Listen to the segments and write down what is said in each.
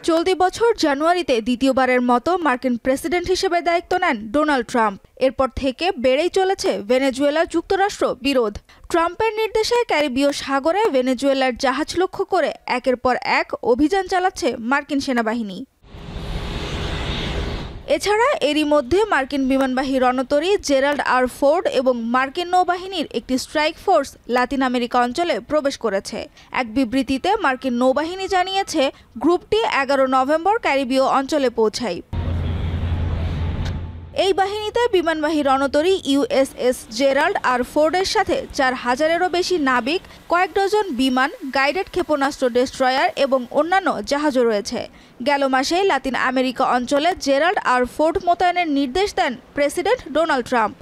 চলতি বছর জানুয়ারিতে দ্বিতীয়বারের মতো মার্কিন প্রেসিডেন্ট হিসেবে দায়িত্ব নেন ডোনাল্ড ট্রাম্প। এরপর থেকে বেড়েই চলেছে ভেনেজুয়েলা যুক্তরাষ্ট্র বিরোধ। ট্রাম্পের নির্দেশে ক্যারিবীয় সাগরে ভেনেজুয়েলার জাহাজ লক্ষ্য করে একের পর এক অভিযান চালাচ্ছে মার্কিন সেনাবাহিনী। এছাড়া এরই মধ্যে মার্কিন বিমানবাহী রণতরী জেরাল্ড আর ফোর্ড এবং মার্কিন নৌবাহিনীর একটি স্ট্রাইক ফোর্স লাতিন আমেরিকা অঞ্চলে প্রবেশ করেছে। এক বিবৃতিতে মার্কিন নৌবাহিনী জানিয়েছে, গ্রুপটি 11 নভেম্বর ক্যারিবীয় অঞ্চলে পৌঁছায়। এই বাহিনীতে বিমানবাহী রণতরী ইউএসএস জেরাল্ড আর ফোর্ডের সাথে 4000-এরও বেশি নাবিক, কয়েক ডজন বিমান, গাইডেড ক্ষেপণাস্ত্র ডেস্ট্রয়ার এবং অন্যান্য জাহাজও রয়েছে। গেল মাসে লাতিন আমেরিকা অঞ্চলে জেরাল্ড আর ফোর্ড মোতায়েনের নির্দেশ দেন প্রেসিডেন্ট ডোনাল্ড ট্রাম্প।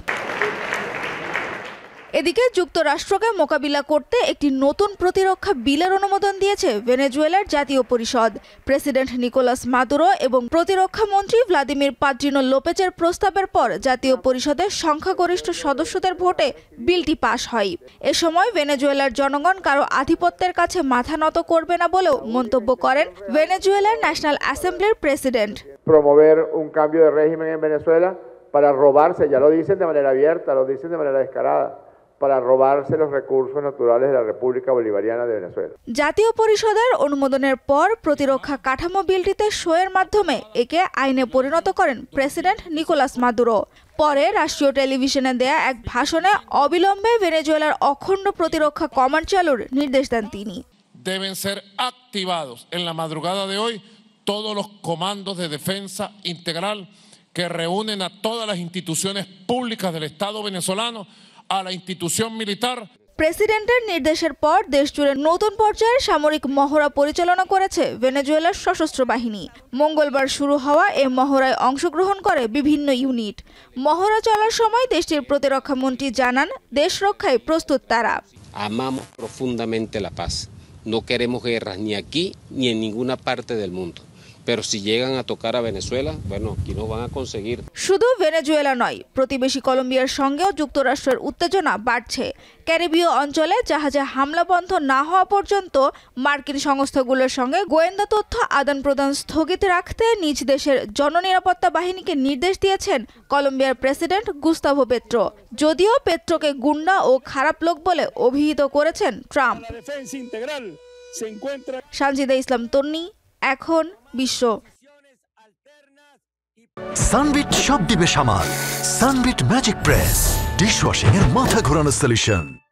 এদিকে যুক্তরাষ্ট্রকে মোকাবিলা করতে একটি নতুন প্রতিরক্ষা বিলের অনুমোদন দিয়েছে ভেনেজুয়েলার জাতীয় পরিষদ। প্রেসিডেন্ট নিকোলাস মাদুরো এবং প্রতিরক্ষা মন্ত্রী ভ্লাদিমির পাদ্রিনো লোপেজের প্রস্তাবের পর জাতীয় পরিষদের সংখ্যাগরিষ্ঠ সদস্যদের ভোটে বিলটি পাশ হয়। এ সময় ভেনেজুয়েলার জনগণ কারো আধিপত্যের কাছে মাথা নত করবে না বলেও মন্তব্য করেন ভেনেজুয়েলার ন্যাশনাল অ্যাসেম্বলির president. Promover un cambio de régimen en Venezuela para robarse, ya lo dicen de manera abierta, lo dicen de manera descarada, para robarse los recursos naturales de la República Bolivariana de Venezuela. জাতীয় পরিষদের অনুমোদনের পর প্রতিরক্ষা কাঠামো বিলটিতে সইয়ের মাধ্যমে একে আইনে পরিণত করেন প্রেসিডেন্ট নিকোলাস মাদুরো। পরে রাষ্ট্রীয় টেলিভিশনে দেয়া এক ভাষণে অবিলম্বে ভেনেজুয়েলার অখণ্ড প্রতিরক্ষা কমান্ড চালুর নির্দেশ দেন তিনি। Deben ser activados en la madrugada de hoy todos los comandos de defensa integral que reúnen a todas las instituciones públicas del Estado venezolano, a la institución militar. প্রেসিডেন্টের নির্দেশের পর দেশজুড়ে নতুন পর্যায়ের সামরিক মহড়া পরিচালনা করেছে ভেনেজুয়েলার সশস্ত্র বাহিনী। মঙ্গলবার শুরু হওয়া এই মহড়ায় অংশগ্রহণ করে বিভিন্ন ইউনিট। মহড়া চলার সময় দেশটির প্রতিরক্ষা মন্ত্রী জানান, দেশ রক্ষায় প্রস্তুত তারা। Amamos profundamente la paz. No queremos guerras ni aquí ni en ninguna parte del mundo. Pero si llegan a tocar a Venezuela, bueno, aquí no van a conseguir. শুধু ভেনেজুয়েলা নয়, প্রতিবেশী কলম্বিয়ার সঙ্গেও যুক্তরাষ্ট্রের উত্তেজনা বাড়ছে। ক্যারিবীয় অঞ্চলে জাহাজে হামলা বন্ধ না হওয়া পর্যন্ত মার্কিন সংস্থাগুলোর সঙ্গে গোয়েন্দা তথ্য আদান প্রদান স্থগিত রাখতে নিজ দেশের জননিরাপত্তা বাহিনীকে নির্দেশ দিয়েছেন কলম্বিয়ার প্রেসিডেন্ট গুস্তাভো পেট্রো। যদিও পেট্রোকে গুন্ডা ও খারাপ লোক বলে অভিহিত করেছেন ট্রাম্প। সানজিদা ইসলাম তন্নি, এখন বিশ্ব। সানবিট সব দিবে সামাল। সানবিট ম্যাজিক প্রেস ডিশওয়াশিং এর মাথা ঘোরানো সলিউশন।